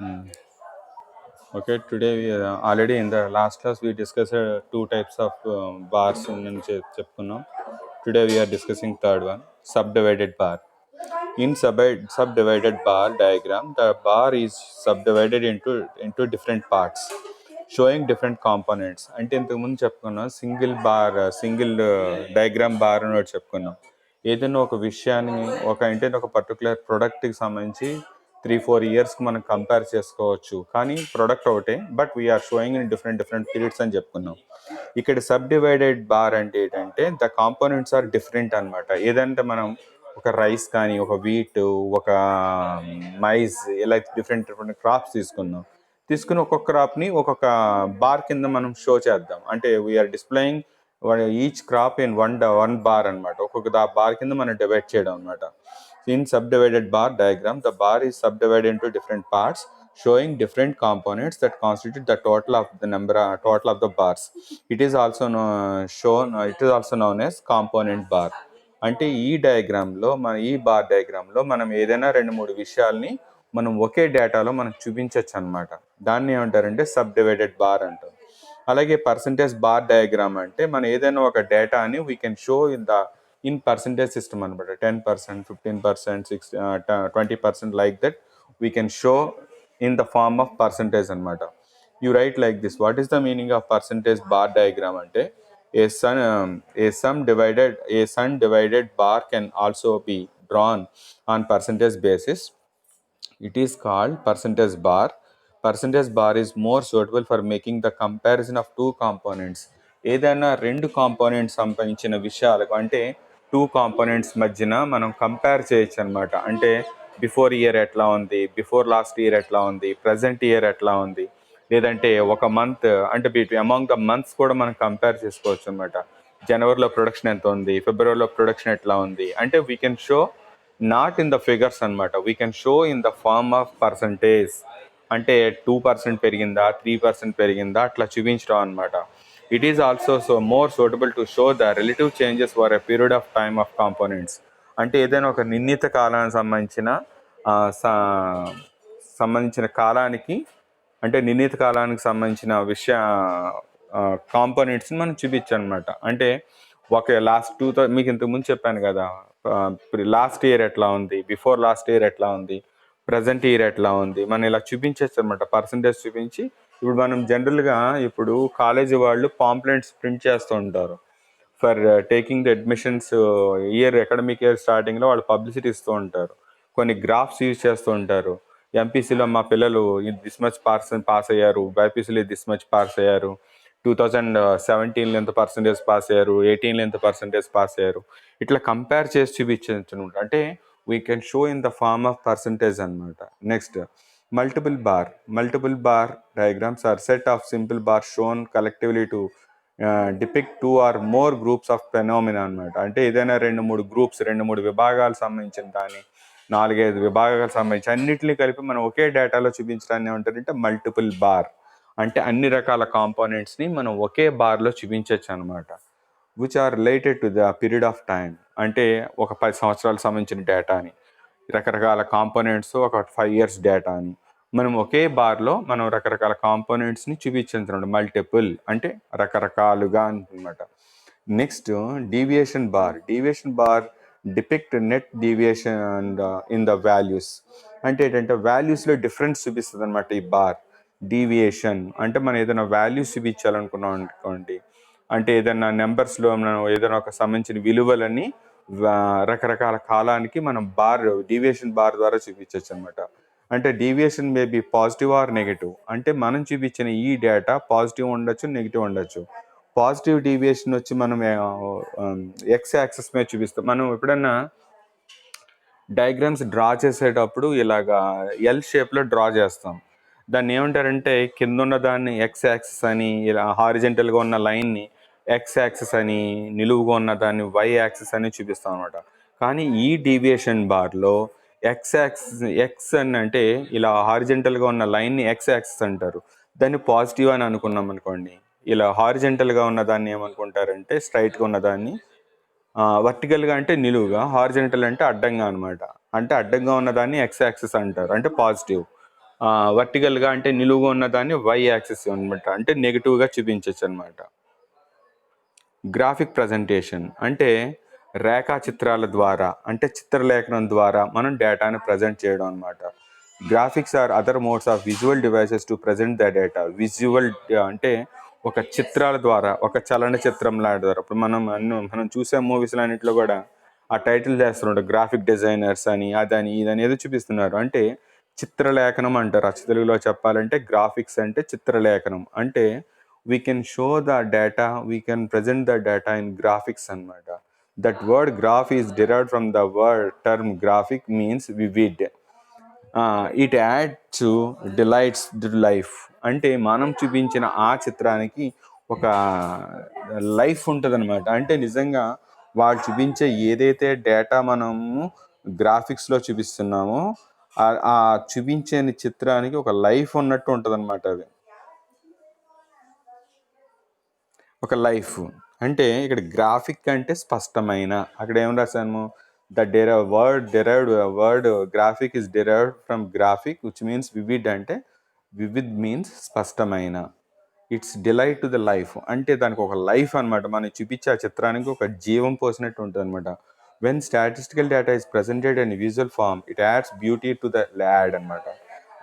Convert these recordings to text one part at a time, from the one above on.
Hmm. Okay, today we already in the last class we discussed two types of bars in చెప్పుకున్నాం. Today we are discussing third one, subdivided bar. In subdivided bar diagram, the bar is subdivided into different parts, showing different components. అంటే ఇంతకుముందు చెప్పుకున్నాం single diagram bar అని ఒకటి చెప్పుకున్నాం. ఏదైనా ఒక విషయాన్ని ఒక పర్టికులర్ ప్రోడక్ట్కి సంబంధించి 3-4 ఇయర్స్కి మనం కంపేర్ చేసుకోవచ్చు, కానీ ప్రోడక్ట్ ఒకటే but we are showing in different periods అని చెప్పుకున్నాం. ఇక్కడ సబ్ డివైడెడ్ బార్ అంటే ఏంటంటే ద కాంపోనెంట్స్ ఆర్ డిఫరెంట్ అనమాట. ఏదంటే మనం ఒక రైస్ కానీ ఒక వీట్ ఒక మైజ్ ఇలా డిఫరెంట్ క్రాప్స్ తీసుకుని ఒక్కొక్క క్రాప్ని ఒక్కొక్క బార్ కింద మనం షో చేద్దాం. అంటే we are displaying each crop in one bar అనమాట. ఒక్కొక్క బార్ కింద మనం డివైడ్ చేయడం అనమాట. In subdivided bar diagram, the bar is subdivided into different parts, showing different components that constitute the total of the bars. It is also known as component bar. అంటే ఈ bar డయాగ్రామ్లో మనం ఏదైనా 2-3 విషయాల్ని మనం ఒకే డేటాలో మనం చూపించవచ్చు అనమాట. దాన్ని ఏమంటారంటే సబ్ డివైడెడ్ బార్ అంటారు. అలాగే పర్సంటేజ్ బార్ డయాగ్రామ్ అంటే మనం ఏదైనా ఒక డేటాని we can show in percentage system అనమాట. 10%, 15%, 20% like that we can show in the form of percentage అనమాట. You write like this. What is the meaning of percentage bar diagram అంటే a sum divided bar can also be drawn on percentage basis. It is called percentage bar. Percentage bar is more suitable for making the comparison of two components. ఏదైనా 2 components సంబంధించిన విషయాలకు అంటే 2 components మధ్యన మనం compare చేయొచ్చు అనమాట. అంటే before year ఎట్లా ఉంది, బిఫోర్ లాస్ట్ ఇయర్ ఎట్లా ఉంది, ప్రజెంట్ ఇయర్ ఎట్లా ఉంది, లేదంటే ఒక మంత్ అంటే అమాంగ్ ద మంత్స్ కూడా మనం కంపేర్ చేసుకోవచ్చు అనమాట. జనవరిలో ప్రొడక్షన్ ఎంత ఉంది, ఫిబ్రవరిలో ప్రొడక్షన్ ఎట్లా ఉంది అంటే we can show not in the figures అనమాట. We can show in the form of percentage. అంటే 2% పెరిగిందా, 3% పెరిగిందా అట్లా చూపించడం అనమాట. It is also more suitable to show the relative changes for a period of time of components. అంటే ఏదైనా ఒక నిర్ణీత కాలానికి సంబంధించిన కాలానికి అంటే నిర్ణీత కాలానికి సంబంధించిన కాంపోనెంట్స్ని మనం చూపించాం అనమాట. అంటే ఒక మీకు ఇంతకుముందు చెప్పాను కదా, లాస్ట్ ఇయర్ ఎట్లా ఉంది, బిఫోర్ లాస్ట్ ఇయర్ ఎట్లా ఉంది, ప్రజెంట్ ఇయర్ ఎట్లా ఉంది, మనం ఇలా చూపించచ్చు అనమాట. పర్సంటేజ్ చూపించి ఇప్పుడు మనం జనరల్గా ఇప్పుడు కాలేజీ వాళ్ళు పాంప్లెంట్స్ ప్రింట్ చేస్తూ ఉంటారు for taking the admissions. Academic year స్టార్టింగ్లో వాళ్ళు పబ్లిసిటీ ఇస్తూ ఉంటారు. కొన్ని గ్రాఫ్స్ యూజ్ చేస్తూ ఉంటారు. ఎంపీసీలో మా పిల్లలు దిస్ మచ్ పాస్ అయ్యారు, బైపీసీలో దిస్ మచ్ పాస్ అయ్యారు, 2017లో ఎంత పర్సంటేజ్ పాస్ అయ్యారు, 18లో ఎంత పర్సంటేజ్ పాస్ అయ్యారు, ఇట్లా కంపేర్ చేసి చూపించచ్చు. అంటే we can show in the form of percentage అనమాట. Next multiple bar diagrams or set of simple bar shown collectively to depict 2 or more groups of phenomena అనమాట. అంటే ఏదైనా 2-3 విభాగాలు సంబంధించిన దాన్ని 4-5 విభాగాలకు సంబంధించి అన్నిటిని కలిపి మనం ఒకే డేటాలో చూపించడాన్ని ఏమంటారంటే మల్టిపుల్ బార్. అంటే అన్ని రకాల కాంపోనెంట్స్ని మనం ఒకే బార్లో చూపించవచ్చు అనమాట. Which are related to the period of time. అంటే ఒక 10 సంవత్సరాలకు సంబంధించిన డేటాని, రకరకాల కాంపోనెంట్స్ ఒక 5 years డేటాని మనం ఒకే బార్లో మనం రకరకాల కాంపోనెంట్స్ని చూపించవచ్చు. మల్టిపుల్ అంటే రకరకాలుగా అనమాట. Next deviation bar depict net deviation in the values. అంటే ఏంటంటే వాల్యూస్లో డిఫరెన్స్ చూపిస్తుంది అనమాట ఈ బార్. డీవియేషన్ అంటే మనం ఏదైనా వాల్యూస్ చూపించాలనుకున్నాం అనుకోండి, అంటే ఏదైనా నెంబర్స్లో మనం ఏదైనా ఒక సంబంధించిన విలువలని రకరకాల కాలానికి మనం డీవియేషన్ బార్ ద్వారా చూపించవచ్చు అనమాట. అంటే deviation may be positive or negative. అంటే మనం చూపించిన ఈ డేటా పాజిటివ్ ఉండొచ్చు, నెగిటివ్ ఉండొచ్చు. పాజిటివ్ డీవియేషన్ వచ్చి మనం ఎక్స్ యాక్సెస్ మీద చూపిస్తాం. మనం ఎప్పుడన్నా డయాగ్రామ్స్ డ్రా చేసేటప్పుడు ఇలాగా ఎల్ షేప్లో డ్రా చేస్తాం. దాన్ని ఏమంటారంటే కింద ఉన్న దాన్ని ఎక్స్ యాక్సెస్ అని, ఇలా హారిజెంటల్గా ఉన్న లైన్ని ఎక్స్ యాక్సెస్ అని, నిలువుగా ఉన్న దాన్ని వై యాక్సెస్ అని చూపిస్తాం అనమాట. కానీ ఈ డీవియేషన్ బార్లో ఎక్స్ అని అంటే ఇలా హారిజెంటల్గా ఉన్న లైన్ని ఎక్స్ యాక్సెస్ అంటారు. దాన్ని పాజిటివ్ అని అనుకున్నాం అనుకోండి, ఇలా హారిజెంటల్గా ఉన్న దాన్ని ఏమనుకుంటారంటే స్ట్రైట్గా ఉన్న దాన్ని, వర్టికల్గా అంటే నిలువుగా, హారిజెంటల్ అంటే అడ్డంగా అనమాట. అంటే అడ్డంగా ఉన్న దాన్ని ఎక్స్ యాక్సెస్ అంటారు, అంటే పాజిటివ్. వర్టికల్గా అంటే నిలువుగా ఉన్న దాన్ని వై యాక్సిస్ అనమాట, అంటే నెగిటివ్గా చూపించవచ్చు అనమాట. గ్రాఫిక్ ప్రజెంటేషన్ అంటే రేఖా చిత్రాల ద్వారా, అంటే చిత్రలేఖనం ద్వారా మనం డేటాను ప్రజెంట్ చేయడం అనమాట. Graphics are other modes of visual devices to present the data. Visual అంటే ఒక చిత్రాల ద్వారా, ఒక చలనచిత్రం లాంటి ద్వారా. ఇప్పుడు మనం చూసే మూవీస్లో అన్నింటిలో కూడా ఆ టైటిల్ చేస్తున్నారు గ్రాఫిక్ డిజైనర్స్ అని, అదని ఇదని ఏదో చూపిస్తున్నారు. అంటే చిత్రలేఖనం అంటారు. అచ్చ తెలుగులో చెప్పాలంటే గ్రాఫిక్స్ అంటే చిత్రలేఖనం. అంటే we can show the data, we can present the data in graphics అనమాట. That word graph is derived from the word term graphic, means vivid. It adds to delights to life. అంటే మనం చూపించిన ఆ చిత్రానికి ఒక లైఫ్ ఉంటుంది అనమాట. అంటే నిజంగా వాళ్ళు చూపించే ఏదైతే డేటా మనము గ్రాఫిక్స్లో చూపిస్తున్నామో ఆ చూపించే చిత్రానికి ఒక లైఫ్ ఉన్నట్టు ఉంటుంది అనమాట. అది ఒక లైఫ్. అంటే ఇక్కడ గ్రాఫిక్ అంటే స్పష్టమైన, అక్కడ ఏం రాసాము, word graphic is derived from graphic which means vivid. అంటే వివిడ్ మీన్స్ స్పష్టమైన. It's delight to the life, అంటే దానికి ఒక లైఫ్ అనమాట. మనం చూపించే ఆ చిత్రానికి ఒక జీవం పోసినట్టు ఉంటుంది అనమాట. When statistical data is presented in visual form it adds beauty to the lad అనమాట.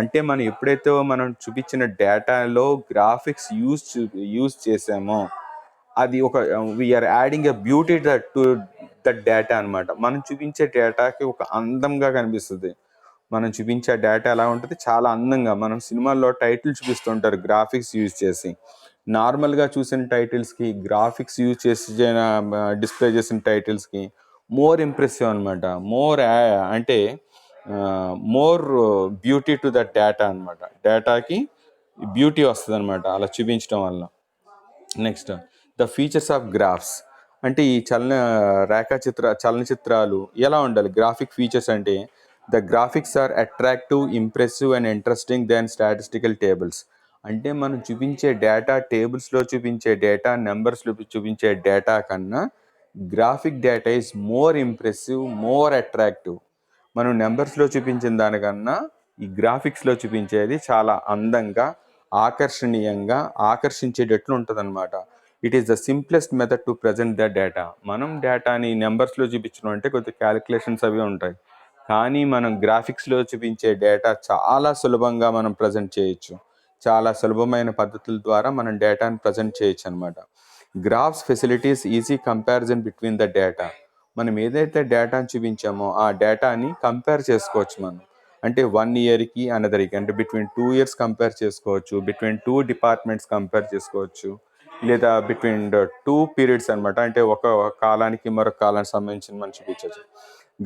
అంటే మనం ఎప్పుడైతే మనం చూపించిన డేటాలో గ్రాఫిక్స్ యూజ్ చేసామో అది ఒక we are adding a beauty to that data అనమాట. మనం చూపించే డేటాకి ఒక అందంగా కనిపిస్తుంది. మనం చూపించే డేటా ఎలా ఉంటుంది, చాలా అందంగా. మనం సినిమాల్లో టైటిల్ చూపిస్తుంటారు గ్రాఫిక్స్ యూజ్ చేసి. నార్మల్గా చూసిన టైటిల్స్కి గ్రాఫిక్స్ యూజ్ చేసి డిస్ప్లే చేసిన టైటిల్స్కి మోర్ ఇంప్రెసివ్ అనమాట. అంటే more beauty to that data అనమాట. డేటాకి బ్యూటీ వస్తుంది అనమాట అలా చూపించడం వల్ల. Next the features of graphs. అంటే ఈ చలనచిత్రాలు ఎలా ఉండాలి? గ్రాఫిక్ ఫీచర్స్ అంటే the graphics are attractive, impressive and interesting than statistical tables. అంటే మనం చూపించే డేటా, టేబుల్స్లో చూపించే డేటా, నెంబర్స్లో చూపించే డేటా కన్నా graphic data is more impressive, more attractive. మనం నెంబర్స్లో చూపించిన దానికన్నా ఈ గ్రాఫిక్స్లో చూపించేది చాలా అందంగా, ఆకర్షణీయంగా, ఆకర్షించేటట్లు ఉంటుంది అనమాట. It is the simplest method to present the data. మనం డేటాని నెంబర్స్లో చూపించడం అంటే కొద్దిగా క్యాలిక్యులేషన్స్ అవి ఉంటాయి, కానీ మనం గ్రాఫిక్స్లో చూపించే డేటా చాలా సులభంగా మనం ప్రజెంట్ చేయొచ్చు. చాలా సులభమైన పద్ధతుల ద్వారా మనం డేటాని ప్రజెంట్ చేయొచ్చు అనమాట. Graphs facilities easy comparison between the data. మనం ఏదైతే డేటాని చూపించామో ఆ డేటాని కంపేర్ చేసుకోవచ్చు మనం. అంటే 1 ఇయర్కి అనదర్కి, అంటే బిట్వీన్ 2 ఇయర్స్ కంపేర్ చేసుకోవచ్చు, బిట్వీన్ 2 డిపార్ట్మెంట్స్ కంపేర్ చేసుకోవచ్చు, లేదా బిట్వీన్ 2 పీరియడ్స్ అనమాట. అంటే ఒక కాలానికి మరొక కాలానికి సంబంధించిన మనం చూపించవచ్చు.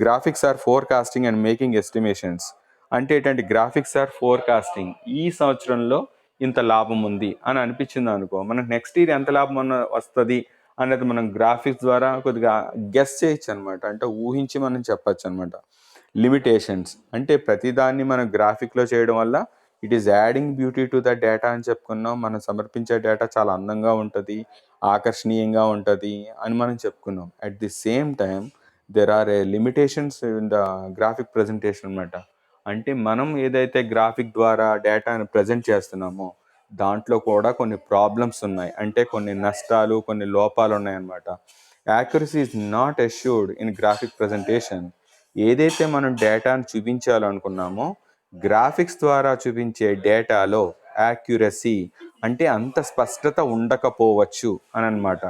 Graphics are forecasting and making estimations. అంటే ఏంటంటే గ్రాఫిక్స్ ఆర్ ఫోర్కాస్టింగ్. ఈ సంవత్సరంలో ఇంత లాభం ఉంది అని అనిపించింది అనుకో, మనకు నెక్స్ట్ ఇయర్ ఎంత లాభం వస్తుంది అనేది మనం గ్రాఫిక్స్ ద్వారా కొద్దిగా గెస్ చేయొచ్చు అనమాట. అంటే ఊహించి మనం చెప్పచ్చు అనమాట. లిమిటేషన్స్ అంటే ప్రతిదాన్ని మనం గ్రాఫిక్లో చేయడం వల్ల it is adding beauty to the data అని చెప్పుకున్నాం. మనం సమర్పించే డేటా చాలా అందంగా ఉంటుంది, ఆకర్షణీయంగా ఉంటుంది అని మనం చెప్పుకున్నాం. At the same time there are a limitations in the graphic presentation అనమాట. అంటే మనం ఏదైతే గ్రాఫిక్ ద్వారా డేటాను ప్రజెంట్ చేస్తున్నామో దాంట్లో కూడా కొన్ని ప్రాబ్లమ్స్ ఉన్నాయి. అంటే కొన్ని నష్టాలు, కొన్ని లోపాలు ఉన్నాయన్నమాట. Accuracy is not assured in graphic presentation. ఏదైతే మనం డేటాను చూపించాలనుకున్నామో గ్రాఫిక్స్ ద్వారా చూపించే డేటాలో యాక్యురసీ అంటే అంత స్పష్టత ఉండకపోవచ్చు అని అనమాట.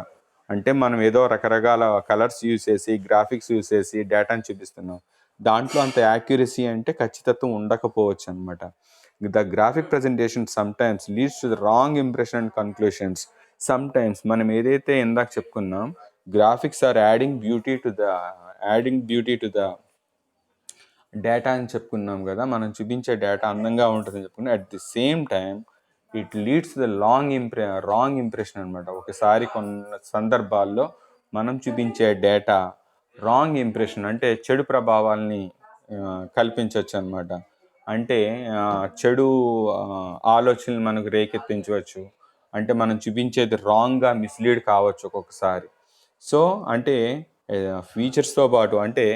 అంటే మనం ఏదో రకరకాల కలర్స్ యూజ్ చేసి, గ్రాఫిక్స్ యూజ్ చేసి డేటాను చూపిస్తున్నాం, దాంట్లో అంత యాక్యురసీ అంటే ఖచ్చితత్వం ఉండకపోవచ్చు అనమాట. The graphic presentation sometimes leads to the wrong impression and conclusions. Sometimes మనం ఏదైతే ఇందాక చెప్పుకున్నాం graphics are adding beauty to the data అని చెప్పుకున్నాం కదా, మనం చూపించే డేటా అందంగా ఉంటుందని చెప్పుకున్నాం. At the same time it leads the wrong impression అనమాట. ఒకసారి కొన్ని సందర్భాల్లో మనం చూపించే డేటా రాంగ్ ఇంప్రెషన్ అంటే చెడు ప్రభావాల్ని కల్పించవచ్చు అనమాట. అంటే చెడు ఆలోచనలు మనకు రేకెత్తించవచ్చు. అంటే మనం చూపించేది రాంగ్గా మిస్లీడ్ కావచ్చు ఒక్కొక్కసారి. సో అంటే ఫీచర్స్తో పాటు అంటే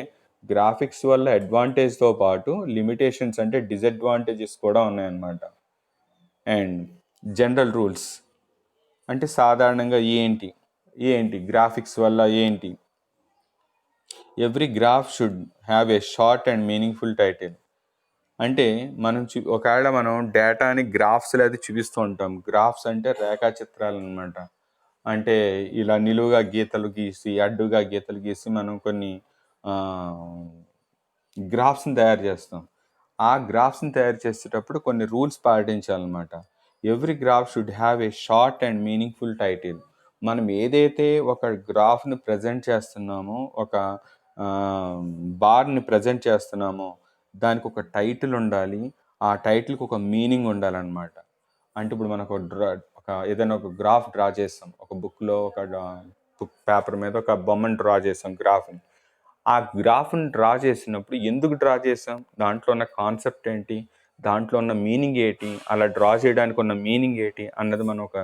గ్రాఫిక్స్ వల్ల అడ్వాంటేజ్తో పాటు లిమిటేషన్స్ అంటే డిసడ్వాంటేజెస్ కూడా ఉన్నాయన్నమాట. అండ్ జనరల్ రూల్స్ అంటే సాధారణంగా ఏంటి గ్రాఫిక్స్ వల్ల ఏంటి? Every graph should have a short and meaningful title. అంటే ఒకవేళ మనం డేటాని గ్రాఫ్స్లో అది చూపిస్తూ ఉంటాం. గ్రాఫ్స్ అంటే రేఖాచిత్రాలు అనమాట. అంటే ఇలా నిలువుగా గీతలు గీసి అడ్డుగా గీతలు గీసి మనం కొన్ని గ్రాఫ్స్ని తయారు చేస్తాం. ఆ గ్రాఫ్స్ని తయారు చేసేటప్పుడు కొన్ని రూల్స్ పాటించాలన్నమాట. Every graph should have a short and meaningful title. మనం ఏదైతే ఒక గ్రాఫ్ని ప్రజెంట్ చేస్తున్నామో, ఒక బార్ని ప్రజెంట్ చేస్తున్నామో దానికి ఒక టైటిల్ ఉండాలి. ఆ టైటిల్కి ఒక మీనింగ్ ఉండాలన్నమాట. అంటే ఇప్పుడు మనకు ఏదైనా ఒక గ్రాఫ్ డ్రా చేస్తాం, ఒక బుక్లో ఒక బుక్ పేపర్ మీద ఒక బొమ్మను డ్రా చేస్తాం గ్రాఫ్ని. ఆ గ్రాఫ్ని డ్రా చేసినప్పుడు ఎందుకు డ్రా చేసాం, దాంట్లో ఉన్న కాన్సెప్ట్ ఏంటి, దాంట్లో ఉన్న మీనింగ్ ఏంటి, అలా డ్రా చేయడానికి ఉన్న మీనింగ్ ఏంటి అన్నది మనం ఒక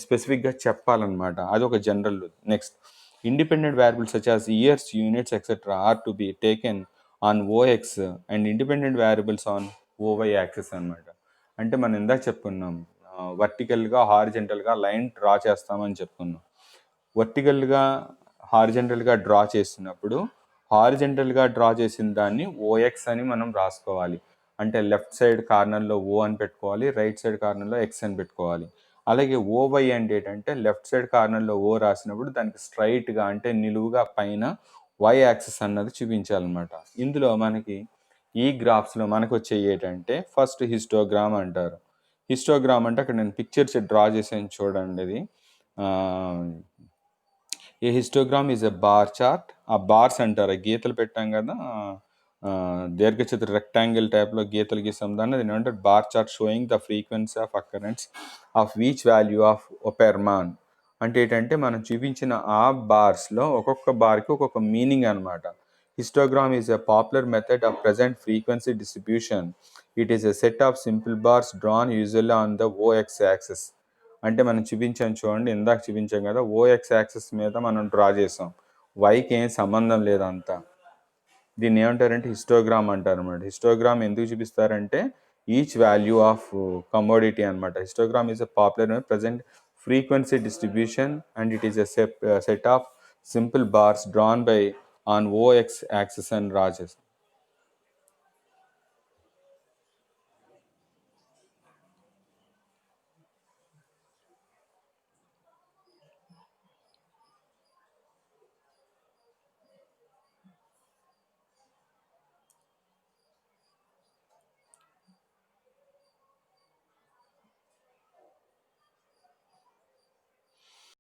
స్పెసిఫిక్గా చెప్పాలన్నమాట. అది ఒక general. Next, independent variables such as years, units etcetera are to be taken on OX and independent variables on OY axis అనమాట. అంటే మనం ఇందాక చెప్పుకున్నాం, వర్టికల్గా హారిజెంటల్గా లైన్ డ్రా చేస్తామని చెప్పుకున్నాం. హారిజెంటల్గా డ్రా చేసినప్పుడు హారిజెంటల్గా డ్రా చేసిన దాన్ని ఓఎక్స్ అని మనం రాసుకోవాలి. అంటే లెఫ్ట్ సైడ్ కార్నర్లో ఓ అని పెట్టుకోవాలి, రైట్ సైడ్ కార్నర్లో ఎక్స్ అని పెట్టుకోవాలి. అలాగే ఓవై అంటే ఏంటంటే లెఫ్ట్ సైడ్ కార్నర్లో ఓ రాసినప్పుడు దానికి స్ట్రైట్గా అంటే నిలువుగా పైన వై యాక్సిస్ అన్నది చూపించాలన్నమాట. ఇందులో మనకి ఈ గ్రాఫ్స్లో మనకు వచ్చే ఏంటంటే ఫస్ట్ హిస్టోగ్రామ్ అంటారు. హిస్టోగ్రామ్ అంటే అక్కడ నేను పిక్చర్స్ డ్రా చేసాను చూడండి. ఇది a histogram is a bar chart. ఆ బార్స్ అంటారు, గీతలు పెట్టాం కదా, దీర్ఘచతుర రెక్టాంగిల్ టైప్లో గీతలు గీసాం దాన్ని. అది ఏంటంటే bar chart showing the frequency of occurrence of each value of పెర్మాన్. అంటే ఏంటంటే మనం చూపించిన ఆ బార్స్లో ఒక్కొక్క బార్కి ఒక్కొక్క మీనింగ్ అనమాట. Histogram is a popular method of present frequency distribution. It is a set of simple bars drawn usually on the OX axis. అంటే మనం చూపించాం చూడండి, ఇందాక చూపించాం కదా, ఓఎక్స్ యాక్సిస్ మీద మనం డ్రా చేసాం, వైకి ఏం సంబంధం లేదంతా. దీన్ని ఏమంటారంటే హిస్టోగ్రామ్ అంటారు అనమాట. హిస్టోగ్రామ్ ఎందుకు చూపిస్తారంటే ఈచ్ వాల్యూ ఆఫ్ కమోడిటీ అనమాట. Histogram is a popular present frequency distribution and it is a set of simple bars drawn by on OX axis అని డ్రా చేస్తాం.